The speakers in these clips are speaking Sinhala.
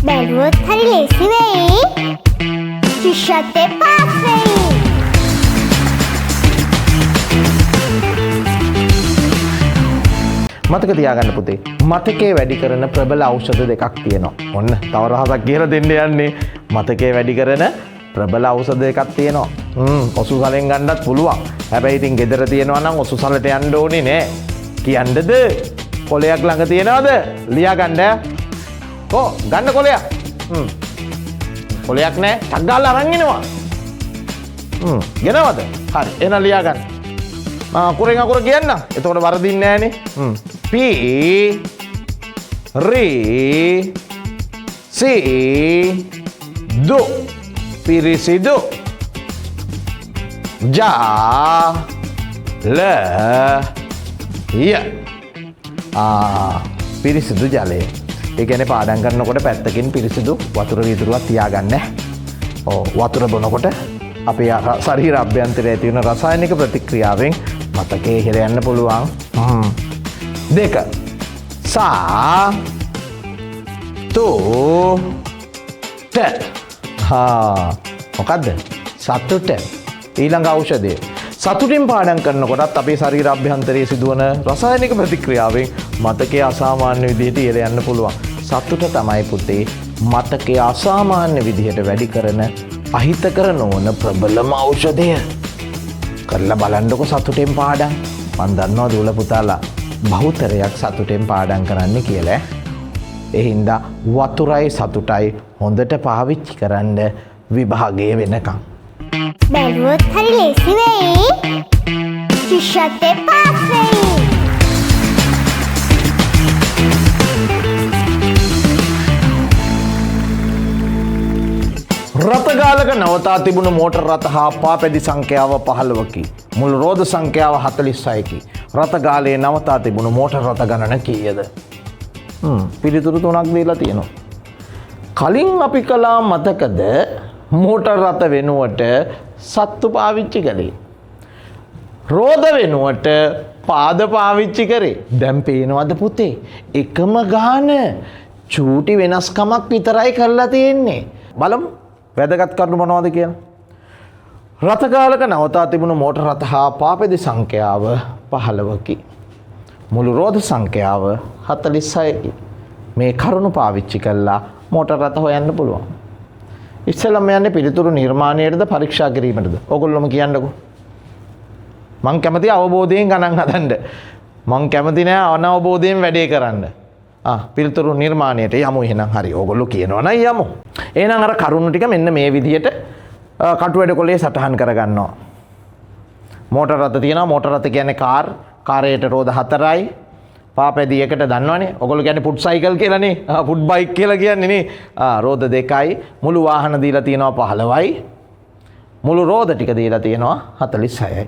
බැලුවොත් හරි ලේසි වෙයි. ශිෂ්‍යත්වයේ පාස් වෙයි. මතක තියාගන්න පුතේ. මතකේ වැඩි කරන ප්‍රබල ඖෂධ දෙකක් තියෙනවා. ඔන්න තව රහසක් කියලා දෙන්න යන්නේ. මතකේ වැඩි කරන ප්‍රබල ඖෂධ දෙකක් තියෙනවා. ඔසු සලෙන් ගන්නත් පුළුවන්. හැබැයි ඉතින් ගෙදර තියෙනවා නම් ඔසු සලට යන්න ඕනේ නෑ. කියන්නද? කොලයක් ළඟ තියනවද? ලියා ගන්න. කො ගන්න කොලයක්. කොලයක් නෑ. ටක් ගාලා අරන් එනවා. ගෙනවද? හරි. එහෙනම් ලියා ගන්න. අකුරෙන් අකුර කියන්න. එතකොට වරදින්නේ නෑනේ. P R C do පිරිසිදු ja la ya පිරිසිදු ජලය. ඒ කියන්නේ පාඩම් කරනකොට පැත්තකින් පිරිසිදු වතුර වීදුරුවක් තියාගන්න. වතුර බොනකොට අපේ ශරීර අභ්‍යන්තරයේ ඇති වෙන රසායනික ප්‍රතික්‍රියාවෙන් මතකයේ ඉහළ යන්න පුළුවන්. දෙක සා තෝ ට මොකක්ද? සතුට. ඊළඟ ඖෂධය. සතුටින් පාඩම් කරනකොටත් අපේ ශරීර අභ්‍යන්තරයේ සිදුවන රසායනික ප්‍රතික්‍රියාවෙන් මතකයේ අසාමාන්‍ය විදිහට ඉහළ යන්න පුළුවන්. සතුට තමයි පුතේ මතකයේ අසාමාන්‍ය විදිහට වැඩි කරන අහිතකර නොවන ප්‍රබලම ඖෂධය. කරලා බලන්නකො සතුටෙන් පාඩම්. මන් දන්නවා දූල පුතාලා බහුතරයක් සතුටෙන් පාඩම් කරන්න කියලා. ඒ හින්දා වතුරයි සතුටයි හොඳට පාවිච්චි කරන්න විභාගයේ වෙනකම්. බැලුවොත් හරි ලේසි වෙයි. ශිෂ්‍යත්වයේ පාස් වෙයි. රථගාලක නවතා තිබුණු මෝටර් රථ හා පාපැදි සංඛ්‍යාව 15කි. මුළු රෝද සංඛ්‍යාව 46කි. රථගාලයේ නවතා තිබුණු මෝටර් රථ ගණන කීයද? පිළිතුරු තුනක් දීලා තියෙනවා. කලින් අපි කළා මතකද මෝටර් රථ වෙනුවට සත්තු පාවිච්චි කළේ. රෝද වෙනුවට පාද පාවිච්චි කරේ. දැන් පේනවද පුතේ? එකම ගාන චූටි වෙනස්කමක් විතරයි කරලා තියෙන්නේ. බලමු වැදගත් කරුණු මොනවද කියලා. රථගාලක නවතා තිබුණු මෝටර් රථ හා පාපැදි සංඛ්‍යාව 15කි. මුළු රෝද සංඛ්‍යාව 46කි. මේ කරුණු පාවිච්චි කළා මෝටර් රථ හොයන්න පුළුවන්. ඉස්සෙල්ලාම යන්නේ පිළිතුරු නිර්මාණයටද පරීක්ෂා කිරීමටද? ඕගොල්ලෝම කියන්නකෝ. මං කැමති අවබෝධයෙන් ගණන් හදන්න. මං කැමති නෑ අනවබෝධයෙන් වැඩේ කරන්න. පිළිතුරු නිර්මාණයට යමු එහෙනම්. හරි ඕගොල්ලෝ කියනවනම් යමු. එහෙනම් අර කරුණු ටික මෙන්න මේ විදිහට කටුවැඩ කොලේ සටහන් කරගන්නවා. මෝටර් රථ තියෙනවා. මෝටර් රථ කියන්නේ කාරයට රෝද 4යි. පාපැදි එකට දන්නවනේ. ඔයගොල්ලෝ කියන්නේ ෆුට් සයිකල් කියලානේ. ෆුට් බයික් කියලා කියන්නේ නේ. රෝද 2යි. මුළු වාහන දීලා තියෙනවා 15යි. මුළු රෝද ටික දීලා තියෙනවා 46යි.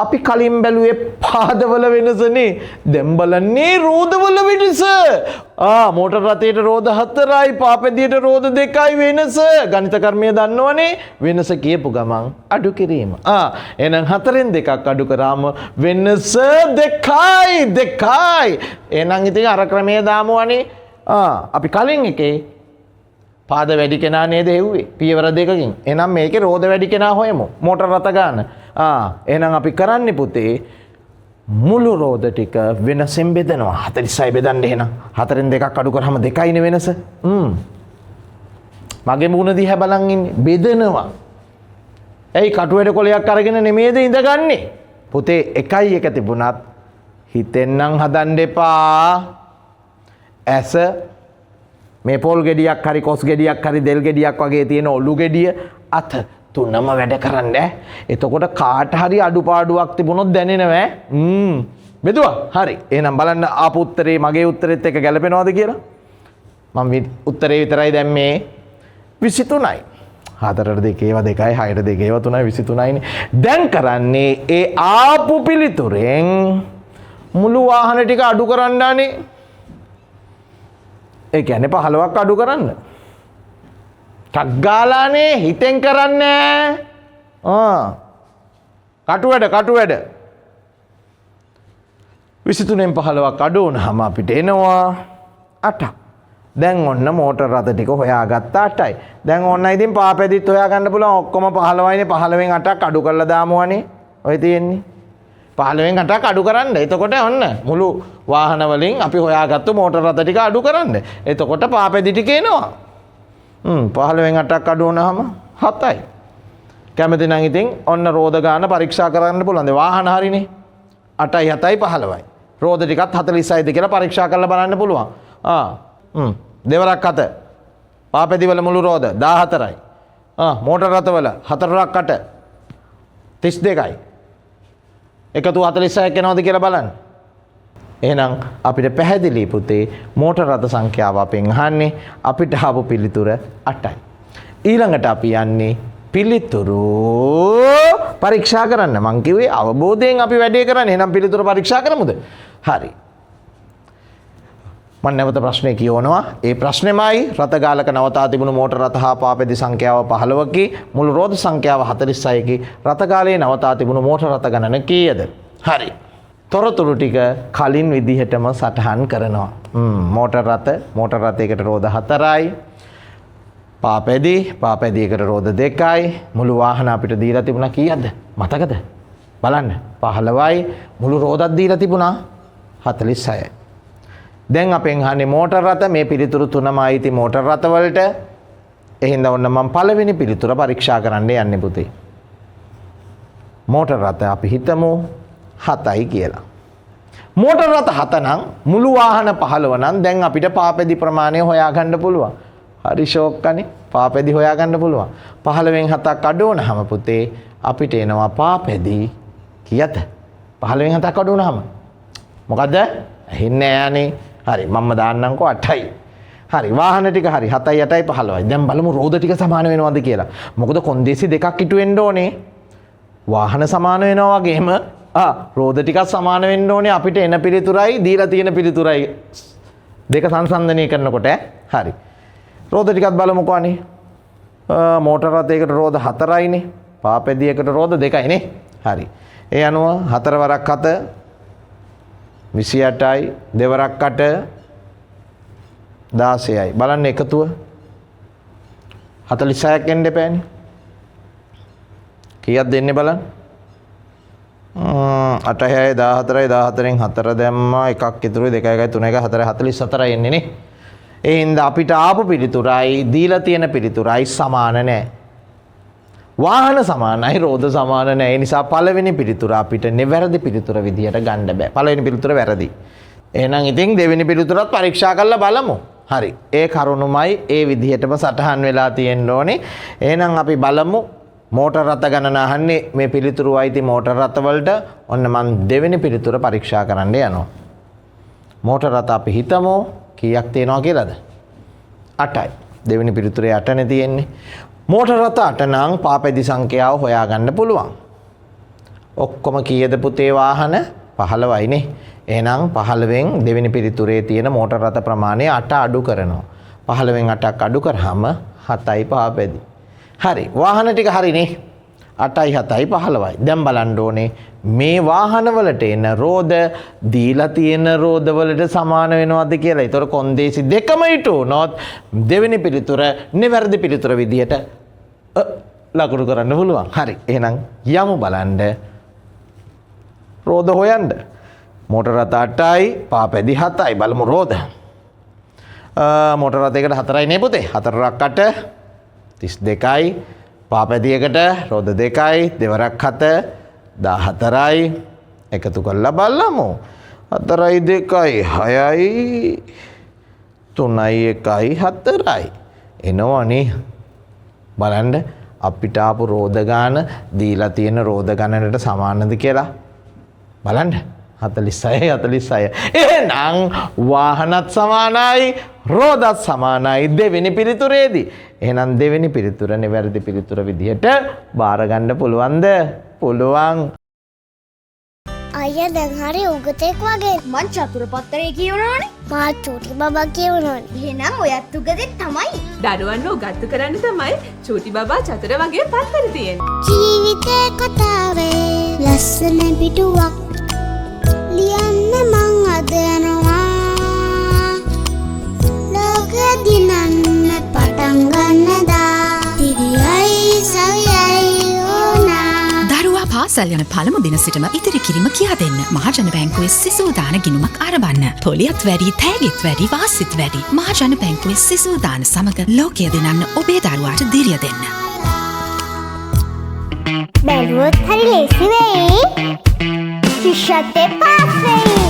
අපි කලින් බැලුවේ පාදවල වෙනසනේ. දැන් බලන්නේ රෝදවල වෙනස. මෝටර් රථයට රෝද 4යි, පාපැදියට රෝද 2යි වෙනස. ගණිත කර්මය දන්නවනේ. වෙනස කියපු ගමන් අඩු කිරීම. එහෙනම් 4න් 2ක් අඩු කරාම වෙනස 2යි. එහෙනම් ඉතින් අර ක්‍රමය දාමුවනේ. අපි කලින් එකේ පාද වැඩි කෙනා නේද හෙව්වේ පියවර 2කින්. එහෙනම් මේකේ රෝද වැඩි කෙනා හොයමු. මෝටර් රථ ගන්න. එහෙනම් අපි කරන්නේ පුතේ මුළු රෝද ටික වෙනසෙන් බෙදනවා. 46 බෙදන්න එහෙනම් 4න් 2ක් අඩු කරාම 2යිනේ වෙනස. මගේ මූණ දිහා බලන් ඉන්නේ. බෙදනවා. ඇයි කටුවැඩ කොලයක් අරගෙන නෙමෙයිද ඉඳගන්නේ? පුතේ 1යි 1 තිබුණත් හිතෙන්නම් හදන්න එපා. ඇස මේ පොල් ගෙඩියක් හරි කොස් ගෙඩියක් හරි දෙල් ගෙඩියක් වගේ තියෙන ඔලු ගෙඩිය අත තුනම වැඩ කරන්න. එතකොට කාට හරි අඩුපාඩුවක් තිබුණොත් දැනෙනවා. බෙදුවා. හරි. එහෙනම් බලන්න ආපු උත්තරේ මගේ උත්තරෙත් එක්ක ගැලපෙනවද කියලා. මම උත්තරේ විතරයි දැම්මේ 23යි. 4ට 2 ඒවා 2යි 6ට 2 ඒවා 3යි 23යිනේ. දැන් කරන්නේ ඒ ආපු පිළිතුරෙන් මුළු වාහන ටික අඩු කරන්නනේ. ඒ කියන්නේ 15ක් අඩු කරන්න. ටක් ගාලානේ හිතෙන් කරන්නේ. කටුවැඩ 23න් 15ක් අඩු වුණාම අපිට එනවා 8ක්. දැන් ඔන්න මෝටර් රථ ටික හොයාගත්ත 8යි. දැන් ඔන්න ඉතින් පාපැදිත් හොයාගන්න පුළුවන්. ඔක්කොම 15යිනේ. 15න් 8ක් අඩු කරලා දාමුවනේ. ඔය තියෙන්නේ. 15න් 8ක් අඩු කරන්න. එතකොට ඔන්න මුළු වාහන වලින් අපි හොයාගත්තු මෝටර් රථ ටික අඩු කරන්න. එතකොට පාපැදි ටික එනවා. 15න් 8ක් අඩු වුණාම 7යි. කැමති නම් ඉතින් ඔන්න රෝද ගාන පරීක්ෂා කරන්න පුළුවන්. වාහන හරිනේ. 8යි 7යි 15යි. රෝද ටිකත් 46යිද කියලා පරීක්ෂා කරලා බලන්න පුළුවන්. දෙවරක් 7. පාපැදි වල මුළු රෝද 14යි. මෝටර් රථ වල 4ක් 8 32යි. එකතු 46ක් එනවද කියලා බලන්න. එහෙනම් අපිට පැහැදිලි පුතේ මෝටර් රථ සංඛ්‍යාව අපෙන් අහන්නේ. අපිට ආපු පිළිතුර 8යි. ඊළඟට අපි යන්නේ පිළිතුරු පරීක්ෂා කරන්න. මං කිව්වේ අවබෝධයෙන් අපි වැඩේ කරන්නේ. එහෙනම් පිළිතුරු පරීක්ෂා කරමුද? හරි. මම නැවත ප්‍රශ්නේ කියවනවා. ඒ ප්‍රශ්නේමයි රථ ගාලක නවතා තිබුණු මෝටර් රථ හා පාපැදි සංඛ්‍යාව 15කි, මුළු රෝද සංඛ්‍යාව 46කි. රථ ගාලේ නවතා තිබුණු මෝටර් රථ ගණන කීයද? හරි. තොරතුරු ටික කලින් විදිහටම සටහන් කරනවා. මෝටර් රථයකට රෝද 4යි. පාපැදියකට රෝද 2යි. මුළු වාහන අපිට දීලා තිබුණා කීයද? මතකද? බලන්න. 15යි. මුළු රෝදක් දීලා තිබුණා 46යි. දැන් අපෙන් අහන්නේ මෝටර් රථ. මේ පිළිතුරු තුනම අයිති මෝටර් රථ වලට. එහෙනම් ඔන්න මම පළවෙනි පිළිතුර පරීක්ෂා කරන්න යන්නේ පුතේ. මෝටර් රථ අපි හිතමු 7යි කියලා. මෝටර් රථ 7 නම් මුළු වාහන 15 නම් දැන් අපිට පාපැදි ප්‍රමාණය හොයාගන්න පුළුවන්. හරි ෂෝක්කනේ. පාපැදි හොයාගන්න පුළුවන්. 15න් 7ක් අඩු වුණාම පුතේ අපිට එනවා පාපැදි කීයද? 15න් 7ක් අඩු වුණාම මොකද? ඇහින්නේ නෑනේ. හරි මම දාන්නම්කෝ 8යි. හරි වාහන ටික හරි 7යි 8යි 15යි. දැන් බලමු රෝද ටික සමාන වෙනවද කියලා. මොකද කොන්දේසි දෙකක් ඉටු වෙන්න ඕනේ. වාහන සමාන වෙනවා වගේම රෝද ටිකක් සමාන වෙන්න ඕනේ. අපිට එන පිළිතුරයි දීලා තියෙන පිළිතුරයි දෙක සංසන්දනය කරනකොට හරි. රෝද ටිකක් බලමුකෝ අනේ. මෝටර් රථයකට රෝද 4යිනේ. පාපැදියකට රෝද 2යිනේ. හරි. ඒ අනුව 4 වරක් 7 28යි. දෙවරක් 8 16යි. බලන්න එකතුව 46ක් එන්න එපානේ. කීයක් දෙන්නේ බලන්න. 8යි 14යි 14න් 4 දැම්මා. එකක් ඉතුරුයි 2යි 3යි 4යි 44යි එන්නේ නේ. ඒ හින්දා අපිට ආපු පිළිතුරයි දීලා තියෙන පිළිතුරයි සමාන නැහැ. වාහන සමානයි රෝද සමාන නැහැ. ඒ නිසා පළවෙනි පිළිතුර අපිට නිවැරදි පිළිතුර විදියට ගන්න බෑ. පළවෙනි පිළිතුර වැරදි. එහෙනම් ඉතින් දෙවෙනි පිළිතුරත් පරීක්ෂා කරලා බලමු. හරි. ඒ කරුණුමයි ඒ විදිහටම සටහන් වෙලා තියෙන්න ඕනේ. එහෙනම් අපි බලමු මෝටර් රථ ගණන අහන්නේ මේ පිළිතුරු අයිති මෝටර් රථ වලට. ඔන්න මම දෙවෙනි පිළිතුර පරීක්ෂා කරන්න යනවා. මෝටර් රථ අපි හිතමු කීයක් තියෙනවා කියලාද? 8යි. දෙවෙනි පිළිතුරේ 8නේ තියෙන්නේ. මෝටර් රථ 8 නම් පාපැදි සංඛ්‍යාව හොයාගන්න පුළුවන්. ඔක්කොම කීයද පුතේ වාහන? 15යිනේ. එහෙනම් 15න් දෙවෙනි පිළිතුරේ තියෙන මෝටර් රථ ප්‍රමාණය 8 අඩු කරනවා. 15න් 8ක් අඩු කරාම 7යි පාපැදි. හරි. වාහන ටික හරිනේ. 8යි 7යි 15යි. දැන් බලන්න ඕනේ මේ වාහන වලට එන රෝද දීලා තියෙන රෝද වලට සමාන වෙනවද කියලා. ඒතර කොන්දේසි දෙකම ඉටු වුණොත් දෙවෙනි පිළිතුර නිවැරදි පිළිතුර විදියට ලකුණු කරන්න පුළුවන්. හරි. එහෙනම් යමු බලන්න රෝද හොයන්න. මෝටර් රථ 8යි පාපැදි 7යි. බලමු රෝද. මෝටර් රථයකට 4යි නේ පුතේ. 4ක් 8 32යි. පාපැදියකට රෝද 2යි. දෙවරක් 7 14යි. එකතු කරලා බලමු. 4යි 2යි 6යි 3යි 1යි 4යි. එනවනේ. බලන්න අපිට ආපු රෝද ගාන දීලා තියෙන රෝද ගණනට සමානද කියලා. බලන්න 46 46. එහෙනම් වාහනත් සමානයි රෝදත් සමානයි දෙවෙනි පිළිතුරේදී. එහෙනම් දෙවෙනි පිළිතුර නිවැරදි පිළිතුර විදිහට බාර ගන්න පුළුවන්ද? පුළුවන්. අයියා දැන් හරි උගතෙක් වගේ. මං චතුර පත්තරේ කියවනවනේ. මා චූටි බබා කියවනවනේ. එහෙනම් ඔයත් උගතෙක් තමයි. දරුවන්ව උගත්තු කරන්න තමයි චූටි බබා චතුර වගේ පත්තර තියෙන්නේ. ජීවිතේ කතාවේ ලස්සන පිටුවක් ලියන්න මං අද යනවා. ලෝක දිනන්න පටන් ගන්නදා තිරියයි සවියයි ඕනා දරුවා පාසල් යන පළමු දින සිටම ඉදිරි කිරීම කියා දෙන්න. මහජන බැංකුවේ සිසුදාන ගිණුමක් ආරඹන්න. පොලියත් වැඩි, තෑගිත් වැඩි, වාසිත් වැඩි. මහජන බැංකුවේ සිසුදාන සමග ලෝකය දිනන්න ඔබේ දරුවාට දිරිය දෙන්න. බැලුවොත් හරි ලේසි වෙයි. ශිෂ්‍යත්වයේ පාස් වෙයි.